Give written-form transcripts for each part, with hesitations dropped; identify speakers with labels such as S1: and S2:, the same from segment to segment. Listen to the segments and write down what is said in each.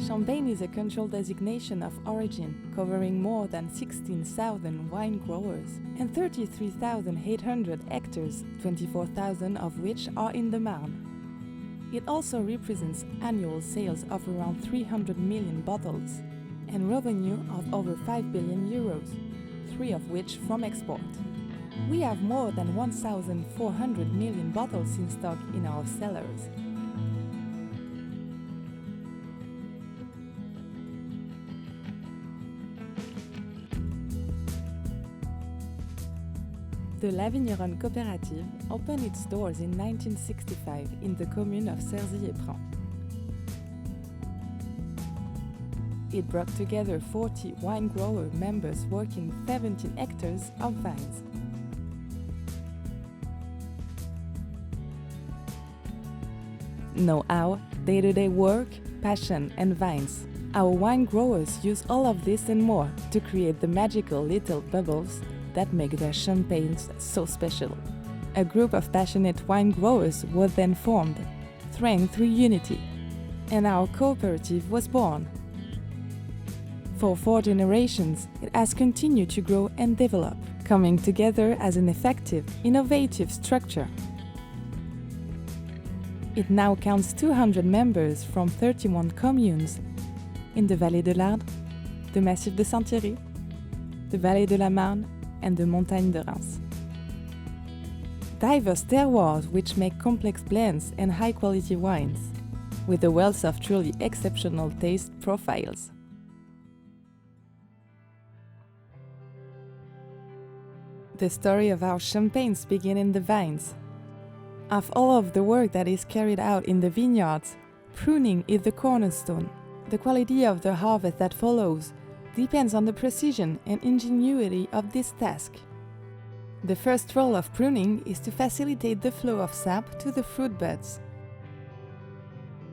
S1: Champagne is a controlled designation of origin, covering more than 16,000 wine growers and 33,800 hectares, 24,000 of which are in the Marne. It also represents annual sales of around 300 million bottles and revenue of over 5 billion euros, 3 of which from export. We have more than 1,400 million bottles in stock in our cellars. The La Vigneronne Coopérative opened its doors in 1965 in the commune of Serzy et Prin. It brought together 40 wine grower members working 17 hectares of vines. Know-how, day-to-day work, passion and vines. Our wine growers use all of this and more to create the magical little bubbles that make their champagnes so special. A group of passionate wine growers was then formed, trained through unity, and our cooperative was born. For 4 generations, it has continued to grow and develop, coming together as an effective, innovative structure. It now counts 200 members from 31 communes in the Vallée de l'Ardre, the Massif de Saint-Thierry, the Vallée de la Marne, and the Montagne de Reims. Diverse terroirs which make complex blends and high-quality wines, with a wealth of truly exceptional taste profiles. The story of our champagnes begins in the vines. Of all of the work that is carried out in the vineyards, pruning is the cornerstone. The quality of the harvest that follows depends on the precision and ingenuity of this task. The first role of pruning is to facilitate the flow of sap to the fruit buds.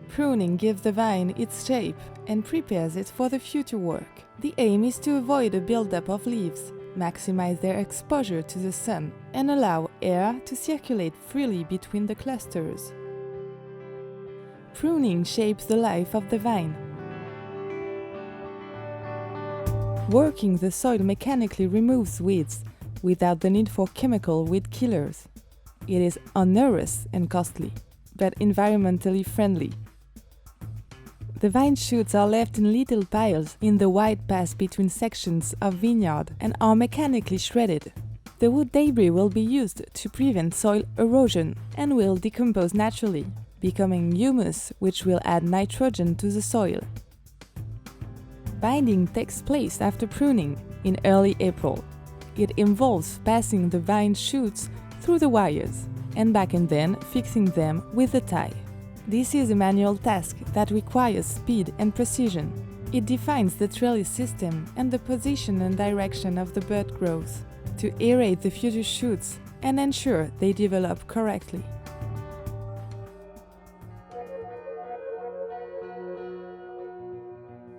S1: Pruning gives the vine its shape and prepares it for the future work. The aim is to avoid a buildup of leaves, maximize their exposure to the sun, and allow air to circulate freely between the clusters. Pruning shapes the life of the vine. Working the soil mechanically removes weeds without the need for chemical weed killers. It is onerous and costly, but environmentally friendly. The vine shoots are left in little piles in the wide path between sections of vineyard and are mechanically shredded. The wood debris will be used to prevent soil erosion and will decompose naturally, becoming humus which will add nitrogen to the soil. Binding takes place after pruning in early April. It involves passing the vine shoots through the wires and back and then fixing them with a tie. This is a manual task that requires speed and precision. It defines the trellis system and the position and direction of the bud growth to aerate the future shoots and ensure they develop correctly.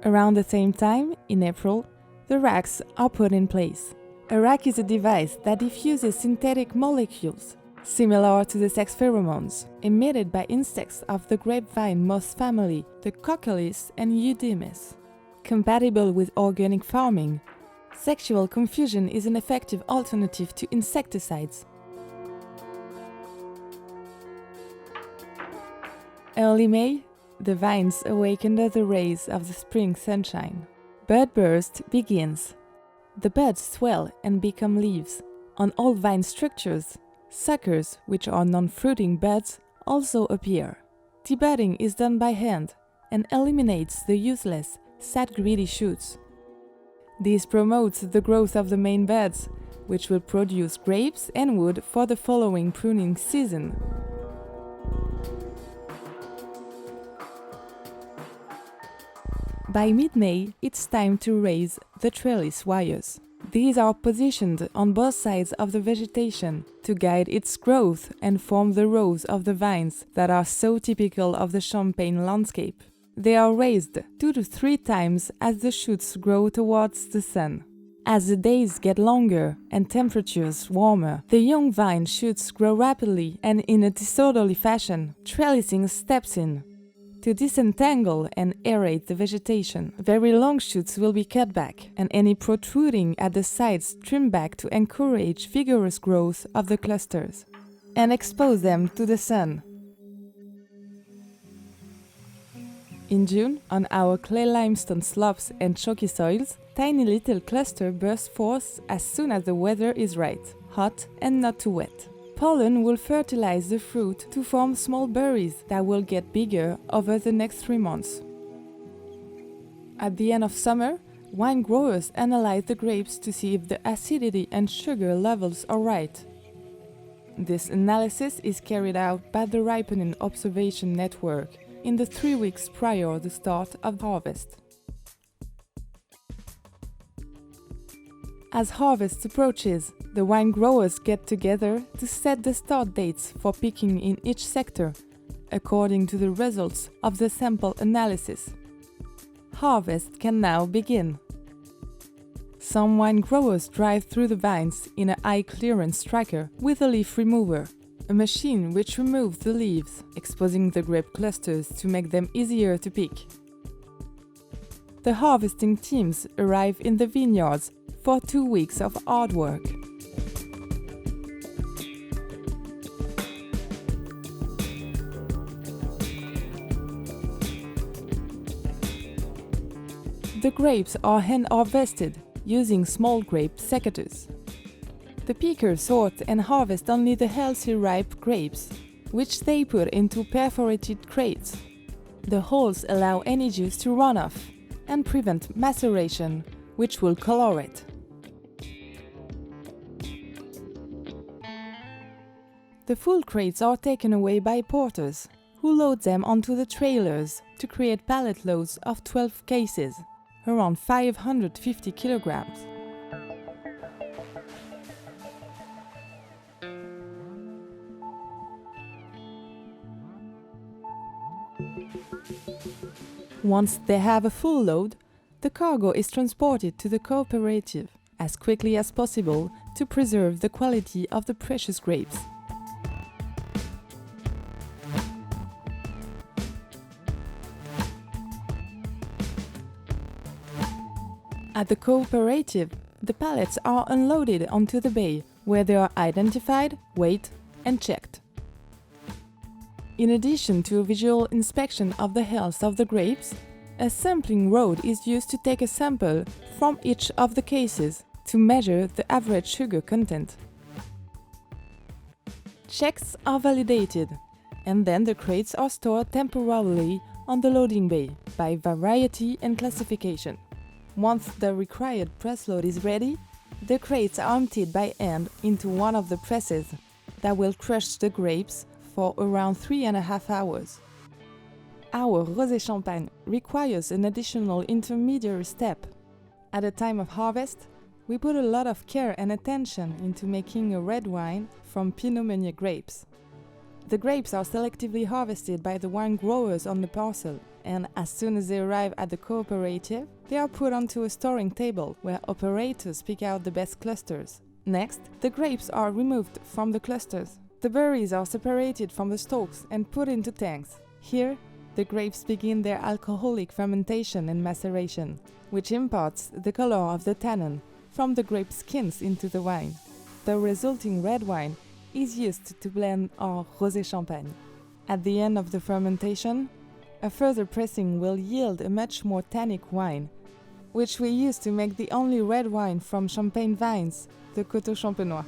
S1: Around the same time, in April, the racks are put in place. A rack is a device that diffuses synthetic molecules, similar to the sex pheromones, emitted by insects of the grapevine moth family, the Coccolys and Eudemus. Compatible with organic farming, sexual confusion is an effective alternative to insecticides. Early May, the vines awake under the rays of the spring sunshine. Bud burst begins. The buds swell and become leaves. On all vine structures, suckers, which are non-fruiting buds, also appear. Debudding is done by hand and eliminates the useless, sad-greedy shoots. This promotes the growth of the main buds, which will produce grapes and wood for the following pruning season. By mid-May, it's time to raise the trellis wires. These are positioned on both sides of the vegetation to guide its growth and form the rows of the vines that are so typical of the Champagne landscape. They are raised 2 to 3 times as the shoots grow towards the sun. As the days get longer and temperatures warmer, the young vine shoots grow rapidly and in a disorderly fashion. Trellising steps in. To disentangle and aerate the vegetation, very long shoots will be cut back and any protruding at the sides trimmed back to encourage vigorous growth of the clusters and expose them to the sun. In June, on our clay limestone slopes and chalky soils, tiny little clusters burst forth as soon as the weather is right, hot and not too wet. Pollen will fertilize the fruit to form small berries that will get bigger over the next 3 months. At the end of summer, wine growers analyze the grapes to see if the acidity and sugar levels are right. This analysis is carried out by the ripening observation network in the 3 weeks prior to the start of harvest. As harvest approaches, the wine growers get together to set the start dates for picking in each sector, according to the results of the sample analysis. Harvest can now begin. Some wine growers drive through the vines in a high-clearance tracker with a leaf remover, a machine which removes the leaves, exposing the grape clusters to make them easier to pick. The harvesting teams arrive in the vineyards for 2 weeks of hard work. The grapes are hand harvested using small grape secateurs. The pickers sort and harvest only the healthy ripe grapes, which they put into perforated crates. The holes allow any juice to run off and prevent maceration, which will color it. The full crates are taken away by porters, who load them onto the trailers to create pallet loads of 12 cases, around 550 kilograms. Once they have a full load, the cargo is transported to the cooperative as quickly as possible to preserve the quality of the precious grapes. At the cooperative, the pallets are unloaded onto the bay, where they are identified, weighed, and checked. In addition to a visual inspection of the health of the grapes, a sampling rod is used to take a sample from each of the cases to measure the average sugar content. Checks are validated, and then the crates are stored temporarily on the loading bay by variety and classification. Once the required press load is ready, the crates are emptied by hand into one of the presses that will crush the grapes for around 3.5 hours. Our rosé champagne requires an additional intermediary step. At the time of harvest, we put a lot of care and attention into making a red wine from Pinot Meunier grapes. The grapes are selectively harvested by the wine growers on the parcel, and as soon as they arrive at the cooperative, they are put onto a storing table where operators pick out the best clusters. Next, the grapes are removed from the clusters. The berries are separated from the stalks and put into tanks. Here, the grapes begin their alcoholic fermentation and maceration, which imparts the color of the tannin from the grape skins into the wine. The resulting red wine is used to blend our rosé champagne. At the end of the fermentation, a further pressing will yield a much more tannic wine, which we use to make the only red wine from champagne vines, the Coteaux Champenois.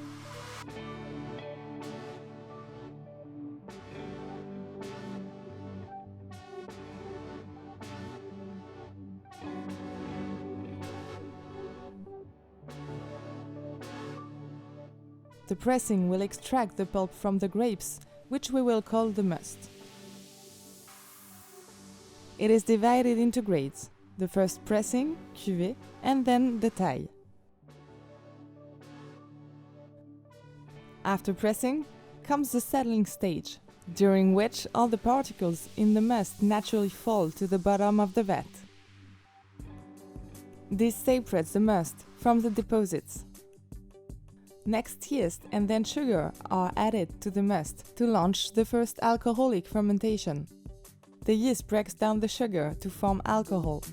S1: The pressing will extract the pulp from the grapes, which we will call the must. It is divided into grades, the first pressing, cuvée, and then the taille. After pressing comes the settling stage, during which all the particles in the must naturally fall to the bottom of the vat. This separates the must from the deposits. Next, yeast and then sugar are added to the must to launch the first alcoholic fermentation. the yeast breaks down the sugar to form alcohol.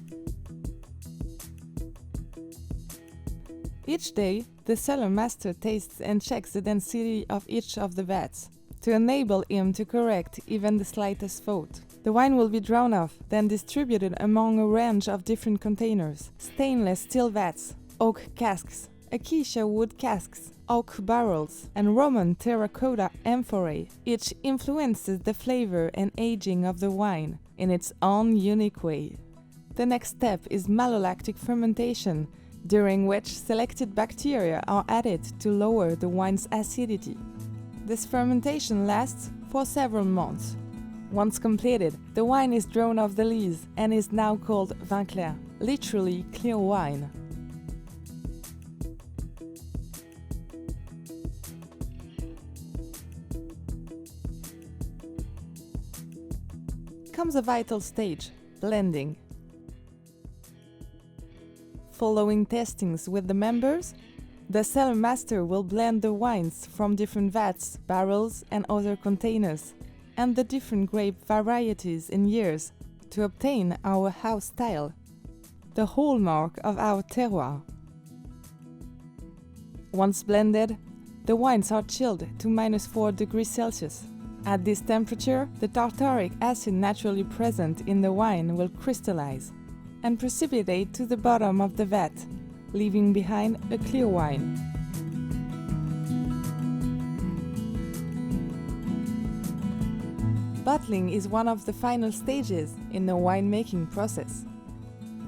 S1: Each day, the cellar master tastes and checks the density of each of the vats, to enable him to correct even the slightest fault. The wine will be drawn off, then distributed among a range of different containers: stainless steel vats, oak casks, acacia wood casks, oak barrels, and Roman terracotta amphorae. Each influences the flavor and aging of the wine in its own unique way. The next step is malolactic fermentation, during which selected bacteria are added to lower the wine's acidity. This fermentation lasts for several months. Once completed, the wine is drawn off the lees and is now called vin clair, literally clear wine. Comes a vital stage, blending. Following testings with the members, the cellar master will blend the wines from different vats, barrels, and other containers, and the different grape varieties and years to obtain our house style, the hallmark of our terroir. Once blended, the wines are chilled to -4 degrees Celsius. At this temperature, the tartaric acid naturally present in the wine will crystallize and precipitate to the bottom of the vat, leaving behind a clear wine. Bottling is one of the final stages in the winemaking process.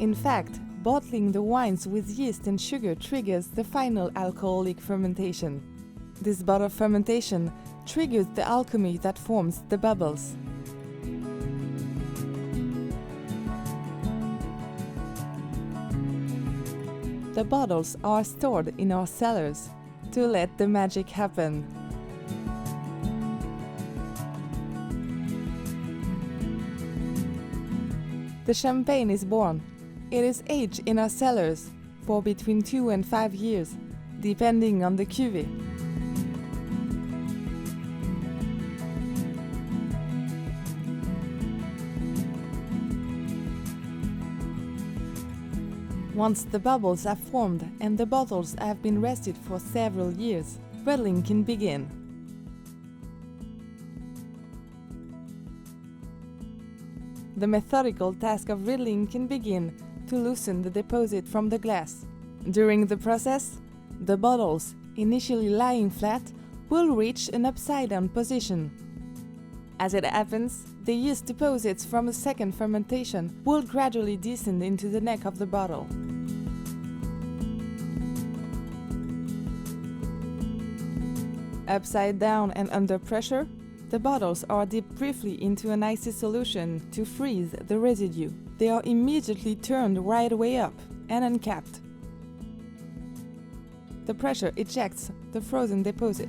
S1: In fact, bottling the wines with yeast and sugar triggers the final alcoholic fermentation. This bottle fermentation triggers the alchemy that forms the bubbles. The bottles are stored in our cellars to let the magic happen. The champagne is born. It is aged in our cellars for between 2 and 5 years, depending on the cuvée. Once the bubbles have formed and the bottles have been rested for several years, riddling can begin. The methodical task of riddling can begin to loosen the deposit from the glass. During the process, the bottles, initially lying flat, will reach an upside-down position. As it happens, the yeast deposits from a second fermentation will gradually descend into the neck of the bottle. Upside down and under pressure, the bottles are dipped briefly into an icy solution to freeze the residue. They are immediately turned right way up and uncapped. The pressure ejects the frozen deposit.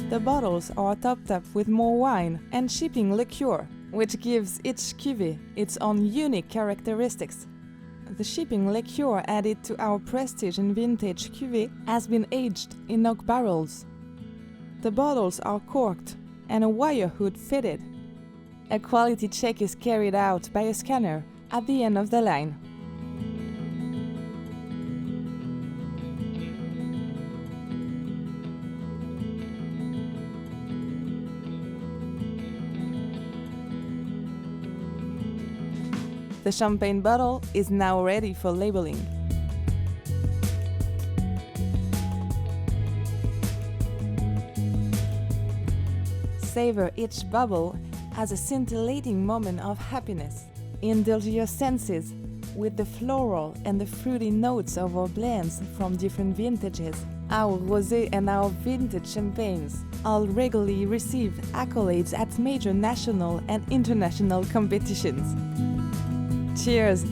S1: The bottles are topped up with more wine and shipping liqueur, which gives each cuvée its own unique characteristics. The shipping liqueur added to our prestige and vintage cuvée has been aged in oak barrels. The bottles are corked and a wire hood fitted. A quality check is carried out by a scanner at the end of the line. The champagne bottle is now ready for labeling. Savor each bubble as a scintillating moment of happiness. Indulge your senses with the floral and the fruity notes of our blends from different vintages. Our rosé and our vintage champagnes all regularly receive accolades at major national and international competitions. Cheers!